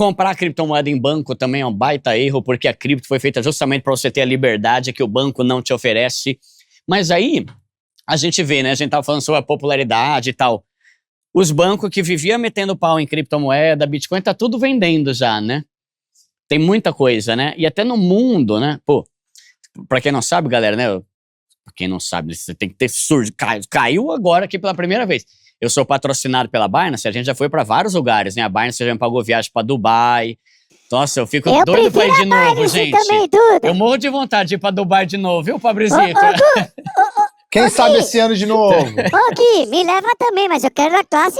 comprar criptomoeda em banco também é um baita erro, porque a cripto foi feita justamente para você ter a liberdade que o banco não te oferece. Mas aí, a gente vê, né? A gente tava falando sobre a popularidade e tal. Os bancos que viviam metendo pau em criptomoeda, Bitcoin, tá tudo vendendo já, né? Tem muita coisa, né? E até no mundo, né? Pô, pra quem não sabe, galera, né? Pra quem não sabe, você tem que ter surdo. Caiu agora aqui pela primeira vez. Eu sou patrocinado pela Binance, a gente já foi pra vários lugares, né? A Binance já me pagou viagem pra Dubai. Nossa, eu fico doido pra ir de novo, gente. Também, Duda. Eu morro de vontade de ir pra Dubai de novo, viu, Fabrizito? Quem sabe esse ano de novo? Ô, Gui, me leva também, mas eu quero na classe,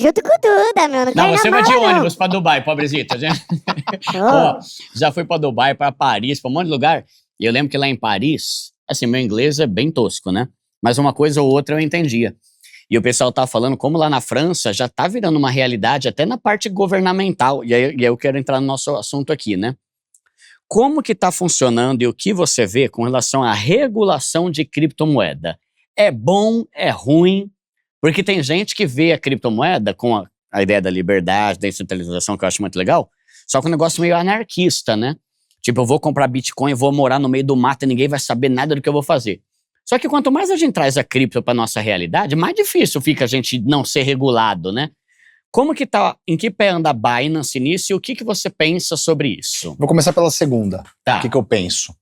junto com o Duda, meu. Não, Não, você vai de mala, ônibus pra Dubai, pobrezito. Ó, já fui pra Dubai, pra Paris, pra um monte de lugar. E eu lembro que lá em Paris, assim, meu inglês é bem tosco, né? Mas uma coisa ou outra eu entendia. E o pessoal tá falando como lá na França já tá virando uma realidade até na parte governamental. E aí eu quero entrar no nosso assunto aqui, né? Como que tá funcionando e o que você vê com relação à regulação de criptomoeda? É bom, é ruim? Porque tem gente que vê a criptomoeda com a ideia da liberdade, da descentralização, que eu acho muito legal, só que um negócio meio anarquista, né? Tipo, eu vou comprar Bitcoin, vou morar no meio do mato e ninguém vai saber nada do que eu vou fazer. Só que quanto mais a gente traz a cripto para nossa realidade, mais difícil fica a gente não ser regulado, né? Como que tá, em que pé anda a Binance nisso e o que você pensa sobre isso? Vou começar pela segunda. Tá. O que eu penso?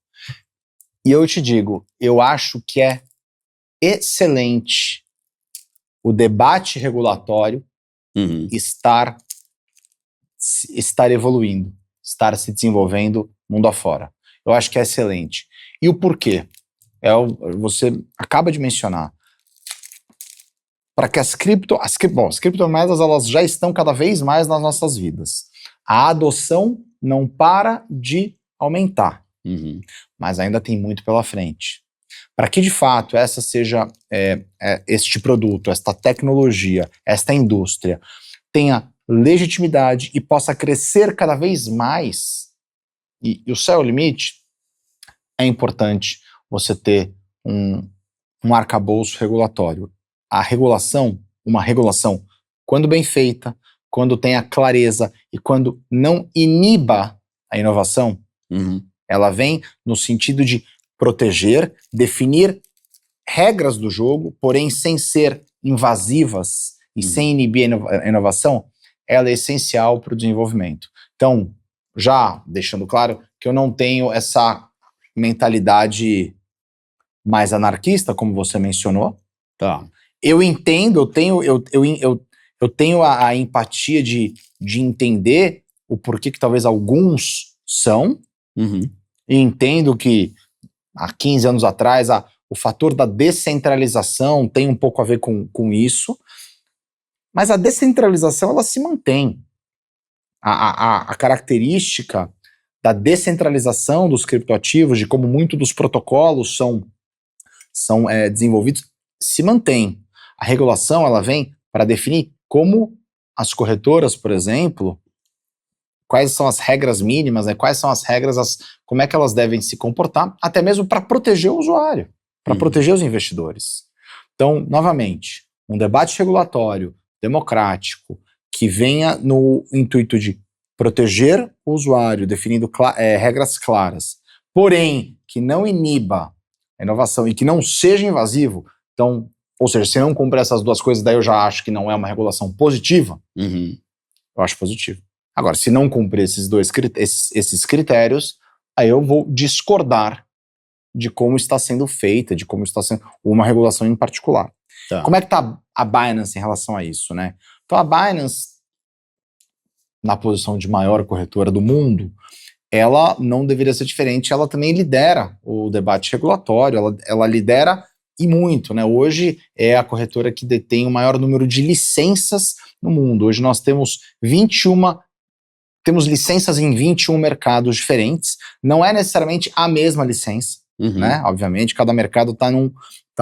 E eu te digo, eu acho que é excelente o debate regulatório estar evoluindo, estar se desenvolvendo mundo afora. Eu acho que é excelente. E o porquê? Você acaba de mencionar. Para que as criptomoedas elas já estão cada vez mais nas nossas vidas. A adoção não para de aumentar, mas ainda tem muito pela frente. Para que de fato essa seja este produto, esta tecnologia, esta indústria tenha legitimidade e possa crescer cada vez mais, e o céu é o limite, é importante você ter um arcabouço regulatório. Uma regulação, quando bem feita, quando tenha clareza e quando não iniba a inovação, ela vem no sentido de proteger, definir regras do jogo, porém sem ser invasivas e sem inibir a inovação, ela é essencial para o desenvolvimento. Então, já deixando claro que eu não tenho essa mentalidade mais anarquista, como você mencionou. Tá. Eu entendo, eu tenho a empatia de entender o porquê que talvez alguns são, e entendo que há 15 anos atrás o fator da descentralização tem um pouco a ver com isso, mas a descentralização ela se mantém. A característica da descentralização dos criptoativos, de como muito dos protocolos são desenvolvidos, se mantém. A regulação ela vem para definir como as corretoras, por exemplo, quais são as regras mínimas, né, quais são as regras, como é que elas devem se comportar, até mesmo para proteger o usuário, para proteger os investidores. Então, novamente, um debate regulatório, democrático, que venha no intuito de proteger o usuário, definindo regras claras, porém, que não iniba a inovação e que não seja invasivo. Então, ou seja, se não cumprir essas duas coisas, daí eu já acho que não é uma regulação positiva. Eu acho positivo. Agora, se não cumprir esses critérios, aí eu vou discordar de como está sendo feita, de como está sendo uma regulação em particular. Tá. Como é que está a Binance em relação a isso, né? Então a Binance, na posição de maior corretora do mundo, ela não deveria ser diferente, ela também lidera o debate regulatório, ela lidera e muito, né? Hoje é a corretora que detém o maior número de licenças no mundo. Hoje nós temos temos licenças em 21 mercados diferentes, não é necessariamente a mesma licença, né? Obviamente, cada mercado está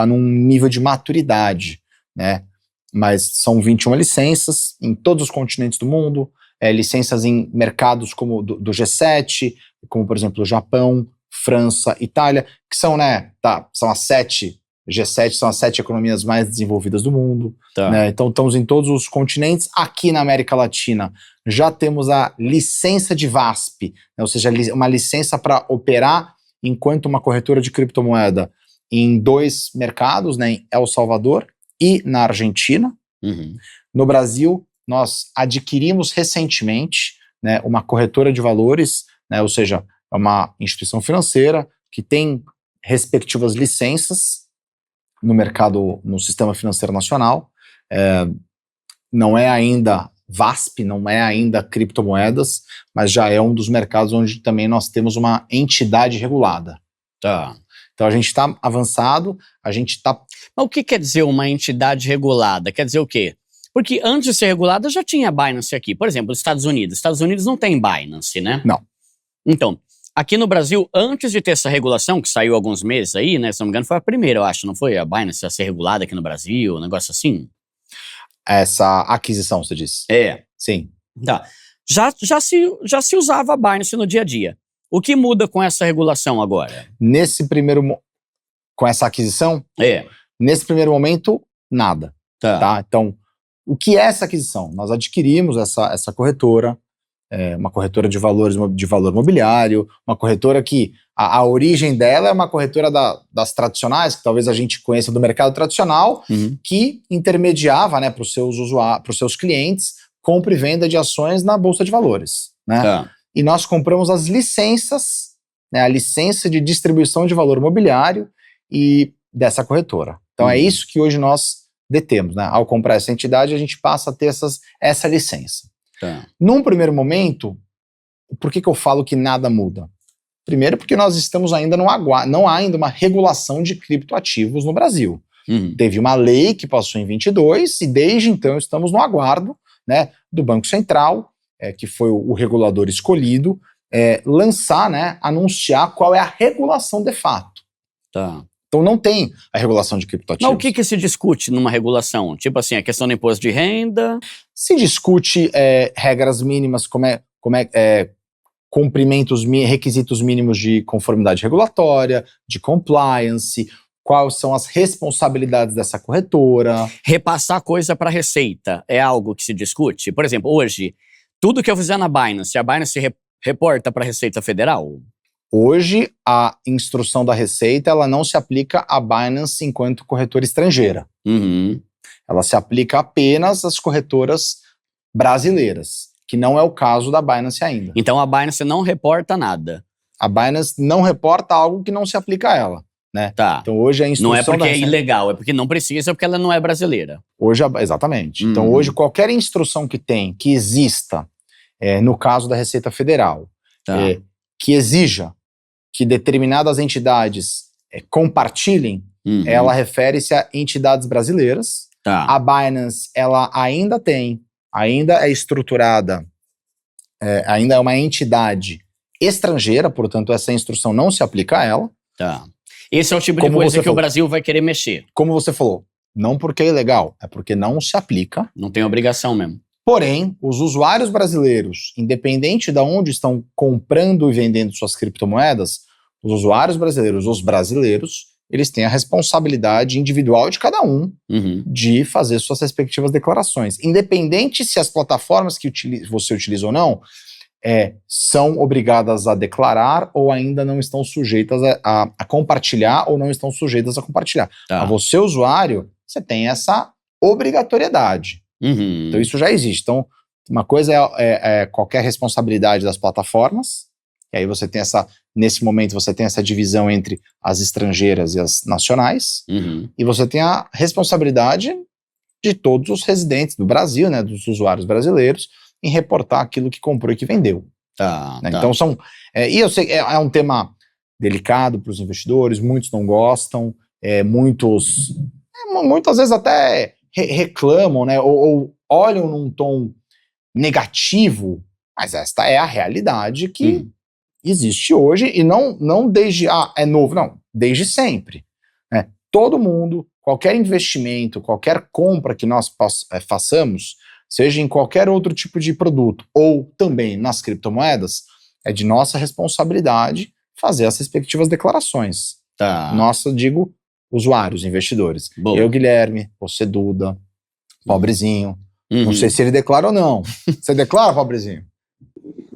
num nível de maturidade, né? Mas são 21 licenças em todos os continentes do mundo, licenças em mercados como do G7, como por exemplo o Japão, França, Itália, que são, né, são as 7, G7 são as 7 economias mais desenvolvidas do mundo, né? Então estamos em todos os continentes. Aqui na América Latina já temos a licença de VASP, né, ou seja, uma licença para operar enquanto uma corretora de criptomoeda em 2 mercados, né, em El Salvador e na Argentina. No Brasil, nós adquirimos recentemente, né, uma corretora de valores, né, ou seja, é uma instituição financeira que tem respectivas licenças no mercado, no sistema financeiro nacional. Não é ainda VASP, não é ainda criptomoedas, mas já é um dos mercados onde também nós temos uma entidade regulada. Tá. Então a gente está avançado, a gente está... Mas o que quer dizer uma entidade regulada? Quer dizer o quê? Porque antes de ser regulada já tinha Binance aqui. Por exemplo, os Estados Unidos. Os Estados Unidos não tem Binance, né? Não. Então, aqui no Brasil, antes de ter essa regulação, que saiu há alguns meses aí, né? Se não me engano, foi a primeira, eu acho, não foi? A Binance a ser regulada aqui no Brasil, um negócio assim. Essa aquisição, você disse? É. Sim. Tá. Já se usava a Binance no dia a dia. O que muda com essa regulação agora? Com essa aquisição? É. Nesse primeiro momento, nada. Tá? Então, o que é essa aquisição? Nós adquirimos essa corretora, uma corretora de valor imobiliário, uma corretora que a origem dela é uma corretora das tradicionais, que talvez a gente conheça do mercado tradicional, que intermediava, né, para os seus clientes, compra e venda de ações na Bolsa de Valores. Né? Tá. E nós compramos as licenças, né, a licença de distribuição de valor imobiliário e dessa corretora. Então é isso que hoje nós detemos. Né? Ao comprar essa entidade, a gente passa a ter essa licença. Tá. Num primeiro momento, por que eu falo que nada muda? Primeiro porque nós estamos ainda não há ainda uma regulação de criptoativos no Brasil. Teve uma lei que passou em 22 e desde então estamos no aguardo, né, do Banco Central, que foi o regulador escolhido, lançar, né, anunciar qual é a regulação de fato. Tá. Então não tem a regulação de criptoativos. Mas o que se discute numa regulação? Tipo assim, a questão do imposto de renda? Se discute regras mínimas, requisitos mínimos de conformidade regulatória, de compliance, quais são as responsabilidades dessa corretora. Repassar coisa para a Receita é algo que se discute? Por exemplo, hoje, tudo que eu fizer na Binance, a Binance reporta para a Receita Federal? Hoje, a instrução da Receita ela não se aplica à Binance enquanto corretora estrangeira. Ela se aplica apenas às corretoras brasileiras, que não é o caso da Binance ainda. Então a Binance não reporta nada. A Binance não reporta algo que não se aplica a ela. Né? Tá. Então hoje a instrução não é porque da é Receita... ilegal, é porque não precisa, porque ela não é brasileira. Exatamente. Então hoje qualquer instrução que exista, no caso da Receita Federal, que exija que determinadas entidades compartilhem, ela refere-se a entidades brasileiras. Tá. A Binance, ela ainda é estruturada, ainda é uma entidade estrangeira, portanto essa instrução não se aplica a ela. Tá. Esse é o tipo de coisa que o Brasil vai querer mexer. Como você falou, não porque é ilegal, é porque não se aplica. Não tem obrigação mesmo. Porém, os usuários brasileiros, independente de onde estão comprando e vendendo suas criptomoedas, os usuários brasileiros, os brasileiros, eles têm a responsabilidade individual de cada um de fazer suas respectivas declarações. Independente se as plataformas que você utiliza ou não, são obrigadas a declarar ou ainda não estão sujeitas a compartilhar ou não estão sujeitas a compartilhar. Tá. A você, usuário, você tem essa obrigatoriedade. Então isso já existe. Então uma coisa é qualquer responsabilidade das plataformas, e aí você tem nesse momento você tem essa divisão entre as estrangeiras e as nacionais, e você tem a responsabilidade de todos os residentes do Brasil, né, dos usuários brasileiros, em reportar aquilo que comprou e que vendeu. Né? Então e eu sei que é um tema delicado para os investidores, muitos não gostam, muitas vezes até reclamam, né, ou olham num tom negativo, mas esta é a realidade que existe hoje, e não desde, é novo, não, desde sempre. Né? Todo mundo, qualquer investimento, qualquer compra que nós façamos, seja em qualquer outro tipo de produto, ou também nas criptomoedas, é de nossa responsabilidade fazer as respectivas declarações. Tá. Nossa, digo, usuários, investidores. Boa. Eu, Guilherme, você, Duda, pobrezinho, Não sei se ele declara ou não. Você declara, pobrezinho?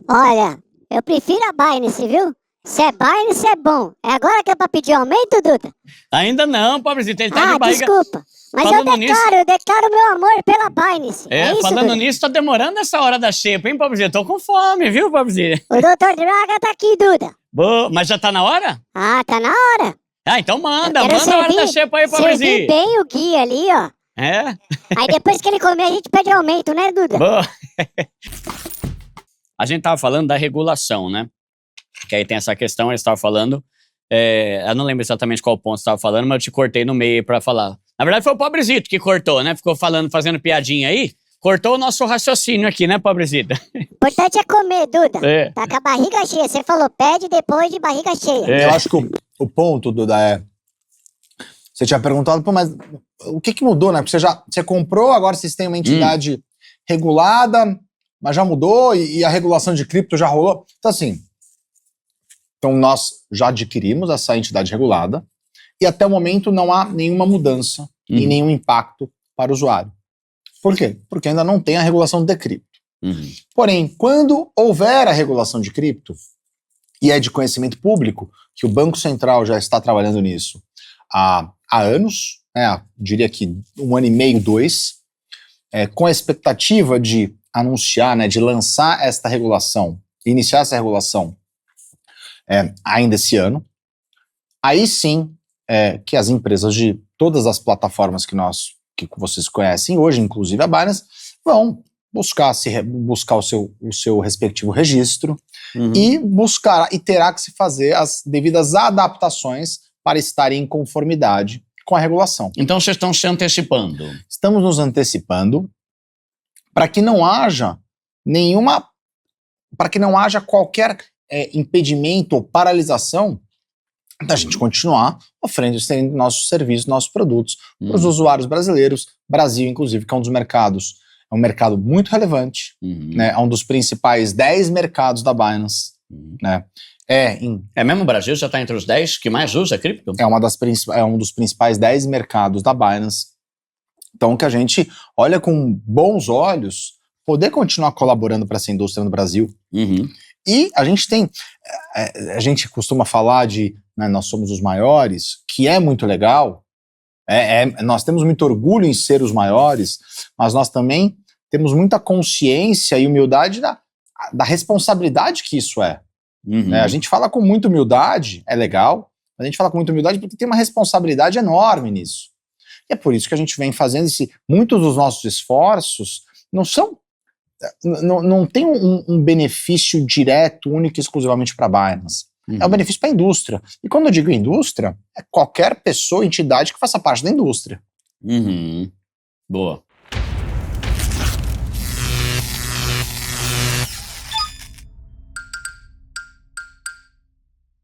Olha, eu prefiro a Binance, viu? Se é Binance, é bom. É agora que é pra pedir aumento, Duda? Ainda não, pobrezinho, ele tá de barriga... desculpa. Mas Falando eu declaro meu amor pela Binance. É isso, falando Duda? nisso, tá demorando essa hora da xepa, hein, pobrezinho? Tô com fome, viu, pobrezinho? O Dr. Draga tá aqui, Duda. Boa, mas já tá na hora? Ah, tá na hora. Ah, então manda Eu quero a hora da xepa aí, servir pobrezinho. bem o Gui ali, ó. É? Aí depois que ele comer, a gente pede aumento, né, Duda? Boa. A gente tava falando da regulação, né? Que aí tem essa questão, eles estavam falando... eu não lembro exatamente qual ponto você estava falando, mas eu te cortei no meio pra falar. Na verdade, foi o Pobrezito que cortou, né? Ficou fazendo piadinha aí. Cortou o nosso raciocínio aqui, né, Pobrezito? O importante é comer, Duda. É. Tá com a barriga cheia. Você falou, pede depois de barriga cheia. Eu acho que o ponto, Duda, é... Você tinha perguntado, pô, mas o que mudou, né? Porque você comprou, agora vocês têm uma entidade regulada, mas já mudou e a regulação de cripto já rolou. Então, assim... Então, nós já adquirimos essa entidade regulada e até o momento não há nenhuma mudança e nenhum impacto para o usuário. Por quê? Porque ainda não tem a regulação de cripto. Porém, quando houver a regulação de cripto, e é de conhecimento público, que o Banco Central já está trabalhando nisso há anos, diria que 1 ano e meio, 2, com a expectativa de anunciar, de lançar esta regulação, iniciar essa regulação ainda esse ano, aí sim que as empresas de todas as plataformas que vocês conhecem hoje, inclusive a Binance, vão buscar o seu respectivo registro e terá que se fazer as devidas adaptações para estar em conformidade com a regulação. Então vocês estão se antecipando. Estamos nos antecipando para que não haja qualquer impedimento ou paralisação da gente continuar oferecendo nossos serviços, nossos produtos para os usuários brasileiros. Brasil, inclusive, que é um dos mercados, é um mercado muito relevante, né? É um dos principais 10 mercados da Binance, né? Mesmo o Brasil já está entre os 10 que mais usa cripto? É um dos principais 10 mercados da Binance. Então, que a gente olha com bons olhos poder continuar colaborando para essa indústria no Brasil. E a gente a gente costuma falar nós somos os maiores, que é muito legal, nós temos muito orgulho em ser os maiores, mas nós também temos muita consciência e humildade da responsabilidade que isso é. A gente fala com muita humildade, é legal, a gente fala com muita humildade porque tem uma responsabilidade enorme nisso. E é por isso que a gente vem fazendo muitos dos nossos esforços não tem um benefício direto, único e exclusivamente para a Binance. É um benefício para a indústria. E quando eu digo indústria, é qualquer pessoa, entidade que faça parte da indústria. Boa.